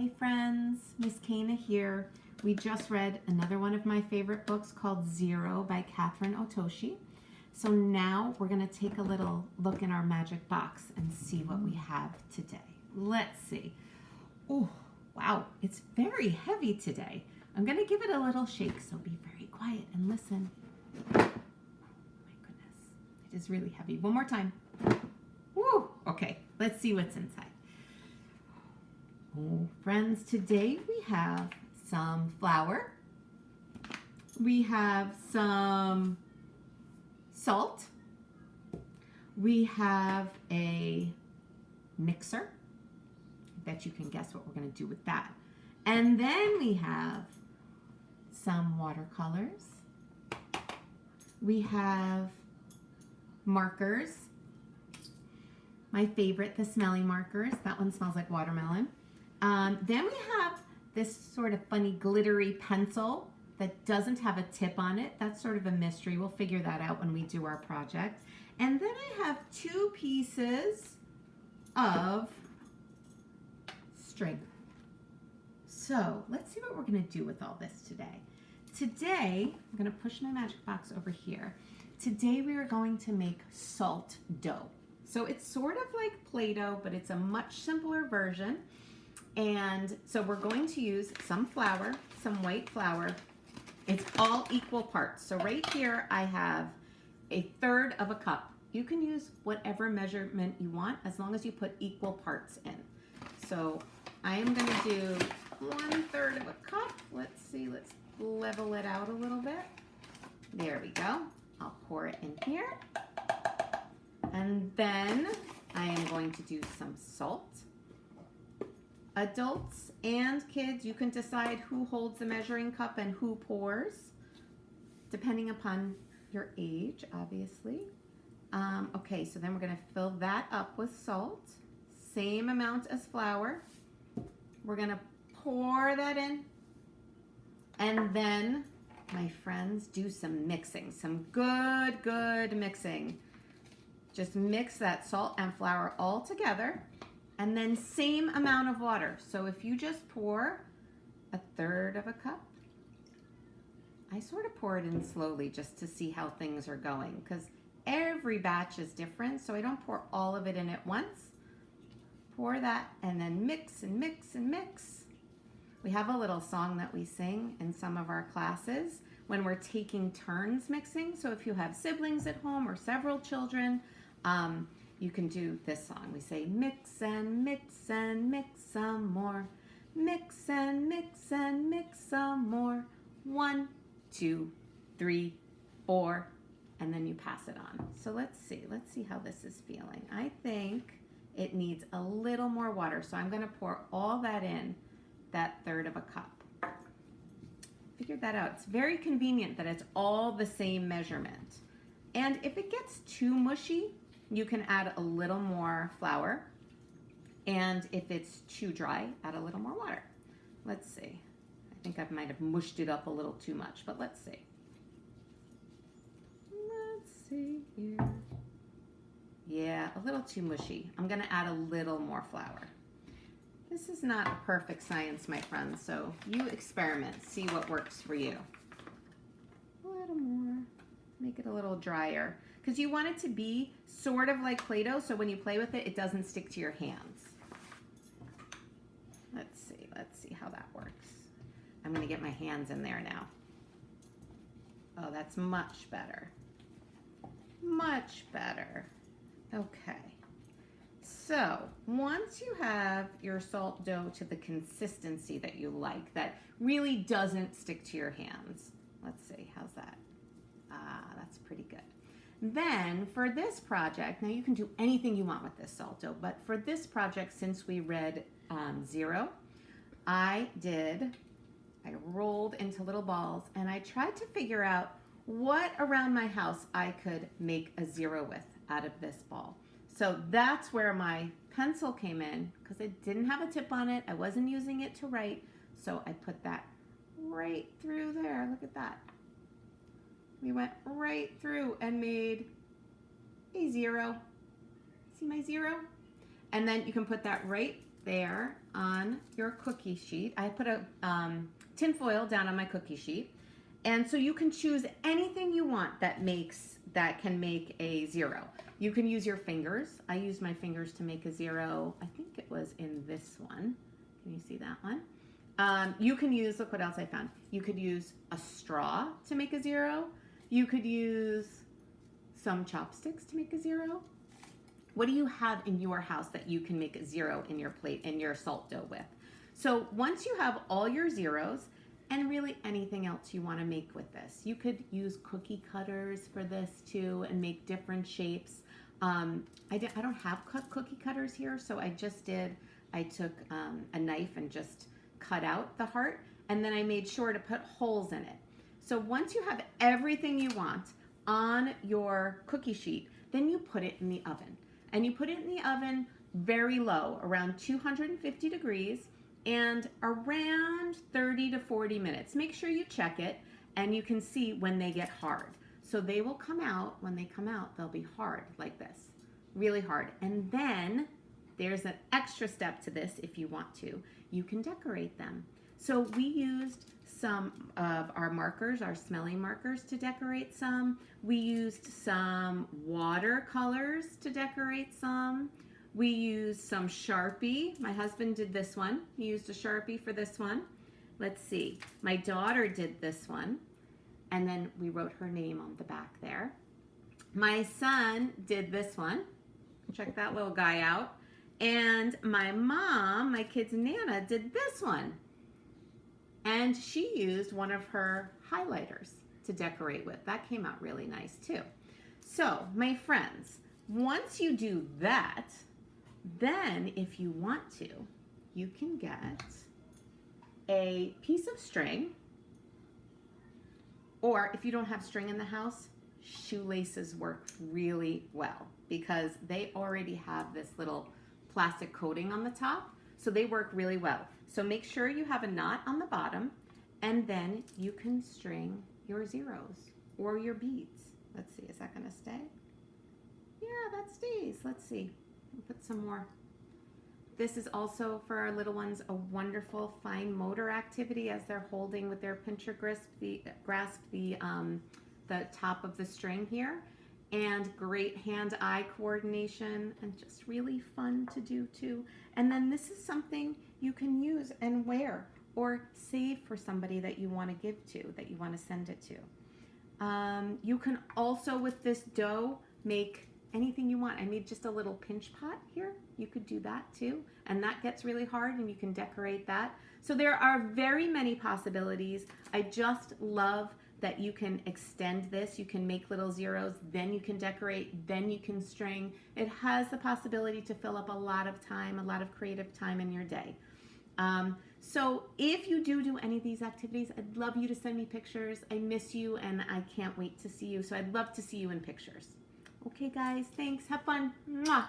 Hey friends, Miss Kana here. We just read another one of my favorite books called Zero by Catherine Otoshi. So now we're going to take a little look in our magic box and see what we have today. Let's see. Oh, wow, it's very heavy today. I'm going to give it a little shake, so be very quiet and listen. Oh my goodness, it is really heavy. One more time. Woo! Okay, let's see what's inside. Oh, friends, today we have some flour. We have some salt. We have a mixer. I bet you can guess what we're going to do with that. And then we have some watercolors. We have markers. My favorite, the smelly markers. That one smells like watermelon. Then we have this sort of funny glittery pencil that doesn't have a tip on it. That's sort of a mystery. We'll figure that out when we do our project. And then I have 2 pieces of string. So let's see what we're going to do with all this today. Today, I'm going to push my magic box over here. Today we are going to make salt dough. So it's sort of like Play-Doh, but it's a much simpler version. And so we're going to use some flour, some white flour. It's all equal parts. So right here I have 1/3 of a cup. You can use whatever measurement you want as long as you put equal parts in. So I am going to do 1/3 of a cup. Let's see, let's level it out a little bit. There we go. I'll pour it in here. And then I am going to do some salt. Adults and kids, you can decide who holds the measuring cup and who pours, depending upon your age, obviously. Okay, so then we're going to fill that up with salt, same amount as flour. We're going to pour that in, and then, my friends, do some mixing, some good mixing. Just mix that salt and flour all together. And then same amount of water. So if you just pour 1/3 of a cup, I sort of pour it in slowly just to see how things are going, because every batch is different, so I don't pour all of it in at once. Pour that and then mix and mix and mix. We have a little song that we sing in some of our classes when we're taking turns mixing. So if you have siblings at home or several children, you can do this song. We say mix and mix and mix some more. Mix and mix and mix some more. 1, 2, 3, 4, and then you pass it on. So let's see how this is feeling. I think it needs a little more water, so I'm going to pour all that in, that 1/3 of a cup. Figured that out. It's very convenient that it's all the same measurement. And if it gets too mushy, you can add a little more flour, and if it's too dry, add a little more water. Let's see. I think I might have mushed it up a little too much, but let's see. Let's see here. Yeah, a little too mushy. I'm going to add a little more flour. This is not a perfect science, my friends, so you experiment. See what works for you. A little more. Make it a little drier, because you want it to be sort of like Play-Doh, so when you play with it, it doesn't stick to your hands. Let's see how that works. I'm going to get my hands in there now. Oh, that's much better. Much better. Okay. So once you have your salt dough to the consistency that you like, that really doesn't stick to your hands. Let's see, how's that? That's pretty good. Then for this project, now you can do anything you want with this salt dough, but for this project, since we read Zero, I rolled into little balls, and I tried to figure out what around my house I could make a zero with out of this ball. So that's where my pencil came in, because it didn't have a tip on it. I wasn't using it to write, so I put that right through there. Look at that. We went right through and made a zero. See my zero? And then you can put that right there on your cookie sheet. I put a tin foil down on my cookie sheet. And so you can choose anything you want that can make a 0. You can use your fingers. I used my fingers to make a 0. I think it was in this one. Can you see that one? You can use, look what else I found. You could use a straw to make a 0. You could use some chopsticks to make a 0. What do you have in your house that you can make a 0 in your plate, in your salt dough with? So once you have all your 0s, and really anything else you want to make with this, you could use cookie cutters for this too and make different shapes. I don't have cookie cutters here, so I took a knife and just cut out the heart, and then I made sure to put holes in it. So once you have everything you want on your cookie sheet, then you put it in the oven. And you put it in the oven very low, around 250 degrees, and around 30 to 40 minutes. Make sure you check it, and you can see when they get hard. So they will come out, when they come out, they'll be hard like this, really hard. And then there's an extra step to this if you want to. You can decorate them. So we used some of our markers, our smelling markers, to decorate some. We used some watercolors to decorate some. We used some Sharpie. My husband did this one. He used a Sharpie for this one. Let's see. My daughter did this one. And then we wrote her name on the back there. My son did this one. Check that little guy out. And my mom, my kid's Nana, did this one. And she used one of her highlighters to decorate with. That came out really nice too. So, my friends, once you do that, then if you want to, you can get a piece of string, or if you don't have string in the house, shoelaces work really well because they already have this little plastic coating on the top, so they work really well. So make sure you have a knot on the bottom, and then you can string your 0s or your beads. Let's see, is that gonna stay? Yeah, that stays. Let's see, I'll put some more. This is also for our little ones a wonderful fine motor activity as they're holding with their pincher grasp the top of the string here. And great hand-eye coordination, and just really fun to do too. And then this is something you can use and wear or save for somebody that you want to give to, that you want to send it to. You can also, with this dough, make anything you want. I made just a little pinch pot here. You could do that too. And that gets really hard, and you can decorate that. So there are very many possibilities. I just love that you can extend this. You can make little 0s, then you can decorate, then you can string. It has the possibility to fill up a lot of time, a lot of creative time in your day. So if you do any of these activities, I'd love you to send me pictures. I miss you, and I can't wait to see you. So I'd love to see you in pictures. Okay, guys, thanks. Have fun. Mwah.